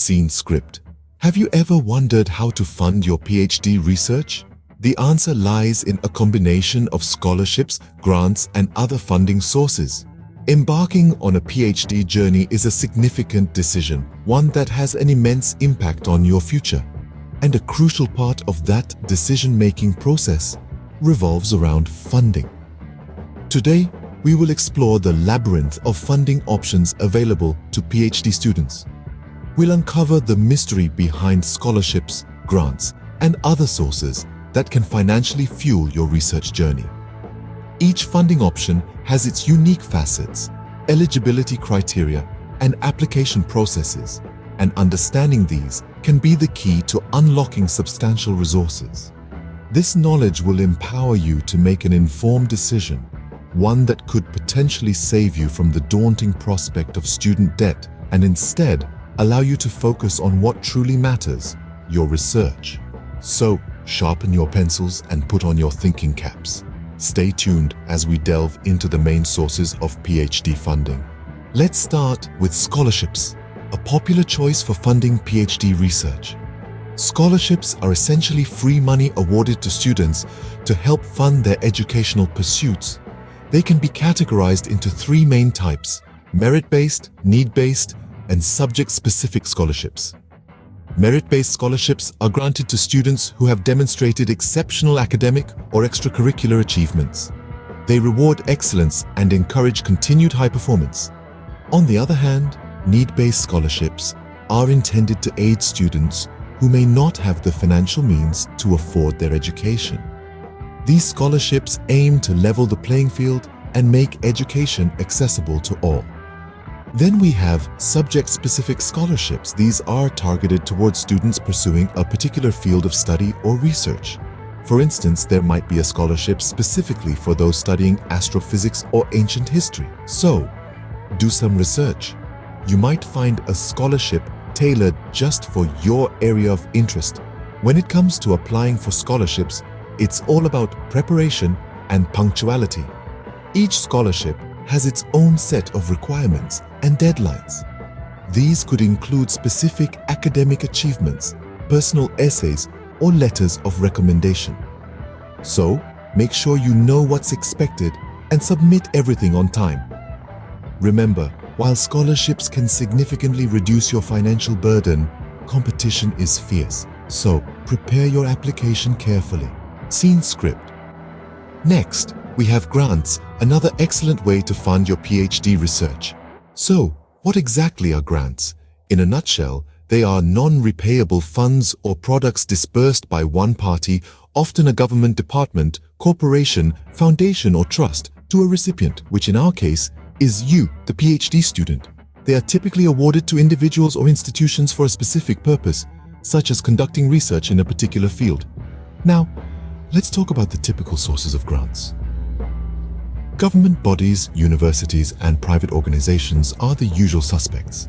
Scene script. Have you ever wondered how to fund your PhD research? The answer lies in a combination of scholarships, grants, and other funding sources. Embarking on a PhD journey is a significant decision, one that has an immense impact on your future. And a crucial part of that decision-making process revolves around funding. Today, we will explore the labyrinth of funding options available to PhD students. We'll uncover the mystery behind scholarships, grants, and other sources that can financially fuel your research journey. Each funding option has its unique facets, eligibility criteria, and application processes, and understanding these can be the key to unlocking substantial resources. This knowledge will empower you to make an informed decision, one that could potentially save you from the daunting prospect of student debt and instead allow you to focus on what truly matters, your research. So, sharpen your pencils and put on your thinking caps. Stay tuned as we delve into the main sources of PhD funding. Let's start with scholarships, a popular choice for funding PhD research. Scholarships are essentially free money awarded to students to help fund their educational pursuits. They can be categorized into three main types: merit-based, need-based, and subject-specific scholarships. Merit-based scholarships are granted to students who have demonstrated exceptional academic or extracurricular achievements. They reward excellence and encourage continued high performance. On the other hand, need-based scholarships are intended to aid students who may not have the financial means to afford their education. These scholarships aim to level the playing field and make education accessible to all. Then we have subject-specific scholarships. These are targeted towards students pursuing a particular field of study or research. For instance, there might be a scholarship specifically for those studying astrophysics or ancient history. So, do some research. You might find a scholarship tailored just for your area of interest. When it comes to applying for scholarships, it's all about preparation and punctuality. Each scholarship has its own set of requirements and deadlines. These could include specific academic achievements, personal essays, or letters of recommendation. So, make sure you know what's expected and submit everything on time. Remember, while scholarships can significantly reduce your financial burden, competition is fierce. So, prepare your application carefully. Scene script. Next, we have grants, another excellent way to fund your PhD research. So, what exactly are grants? In a nutshell, they are non-repayable funds or products disbursed by one party, often a government department, corporation, foundation, or trust, to a recipient, which in our case is you, the PhD student. They are typically awarded to individuals or institutions for a specific purpose, such as conducting research in a particular field. Now, let's talk about the typical sources of grants. Government bodies, universities, and private organizations are the usual suspects.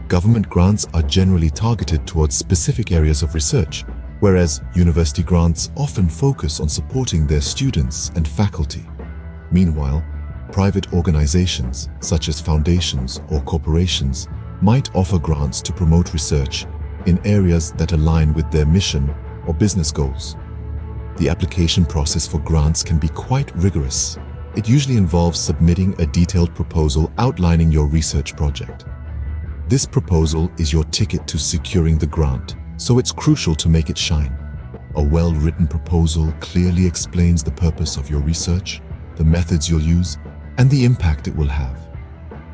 Government grants are generally targeted towards specific areas of research, whereas university grants often focus on supporting their students and faculty. Meanwhile, private organizations, such as foundations or corporations, might offer grants to promote research in areas that align with their mission or business goals. The application process for grants can be quite rigorous. It usually involves submitting a detailed proposal outlining your research project. This proposal is your ticket to securing the grant, so it's crucial to make it shine. A well-written proposal clearly explains the purpose of your research, the methods you'll use, and the impact it will have.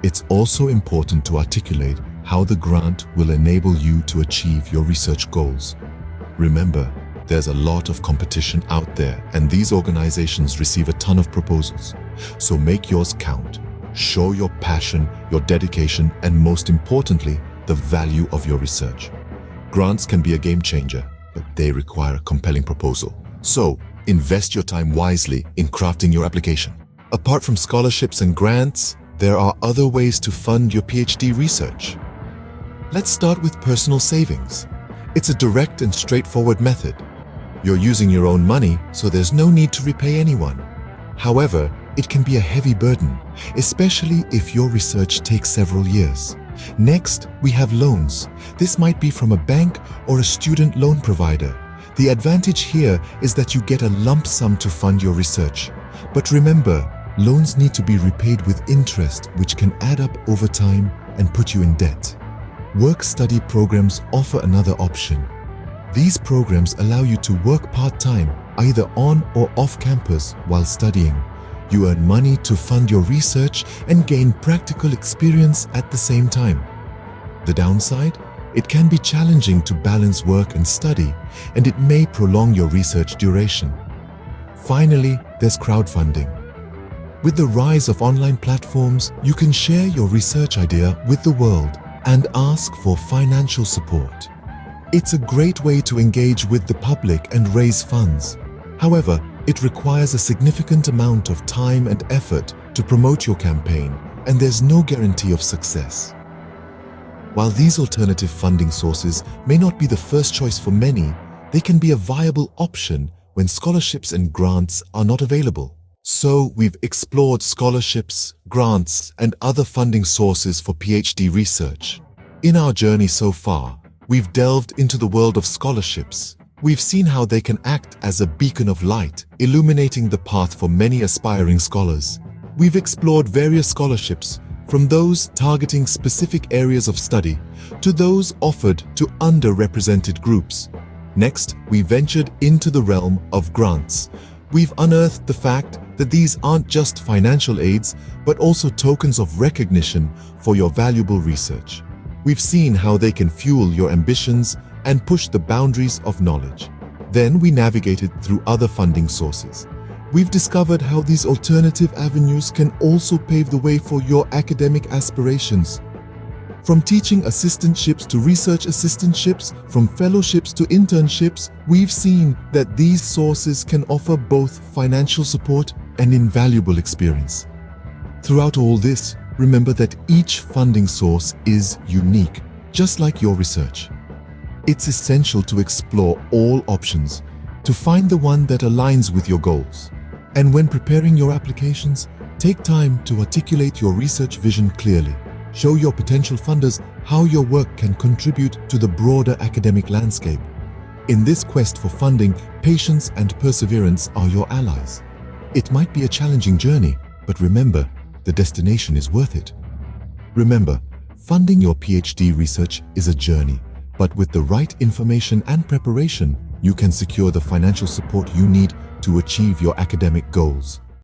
It's also important to articulate how the grant will enable you to achieve your research goals. Remember, there's a lot of competition out there, and these organizations receive a ton of proposals. So make yours count. Show your passion, your dedication, and most importantly, the value of your research. Grants can be a game changer, but they require a compelling proposal. So, invest your time wisely in crafting your application. Apart from scholarships and grants, there are other ways to fund your PhD research. Let's start with personal savings. It's a direct and straightforward method. You're using your own money, so there's no need to repay anyone. However, it can be a heavy burden, especially if your research takes several years. Next, we have loans. This might be from a bank or a student loan provider. The advantage here is that you get a lump sum to fund your research. But remember, loans need to be repaid with interest, which can add up over time and put you in debt. Work-study programs offer another option. These programs allow you to work part-time, either on or off campus while studying. You earn money to fund your research and gain practical experience at the same time. The downside? It can be challenging to balance work and study, and it may prolong your research duration. Finally, there's crowdfunding. With the rise of online platforms, you can share your research idea with the world and ask for financial support. It's a great way to engage with the public and raise funds. However, it requires a significant amount of time and effort to promote your campaign, and there's no guarantee of success. While these alternative funding sources may not be the first choice for many, they can be a viable option when scholarships and grants are not available. So we've explored scholarships, grants, and other funding sources for PhD research. In our journey so far, we've delved into the world of scholarships. We've seen how they can act as a beacon of light, illuminating the path for many aspiring scholars. We've explored various scholarships, from those targeting specific areas of study to those offered to underrepresented groups. Next, we ventured into the realm of grants. We've unearthed the fact that these aren't just financial aids, but also tokens of recognition for your valuable research. We've seen how they can fuel your ambitions and push the boundaries of knowledge. Then we navigated through other funding sources. We've discovered how these alternative avenues can also pave the way for your academic aspirations. From teaching assistantships to research assistantships, from fellowships to internships, we've seen that these sources can offer both financial support and invaluable experience. Throughout all this, remember that each funding source is unique, just like your research. It's essential to explore all options, to find the one that aligns with your goals. And when preparing your applications, take time to articulate your research vision clearly. Show your potential funders how your work can contribute to the broader academic landscape. In this quest for funding, patience and perseverance are your allies. It might be a challenging journey, but remember, the destination is worth it. Remember, funding your PhD research is a journey, but with the right information and preparation, you can secure the financial support you need to achieve your academic goals.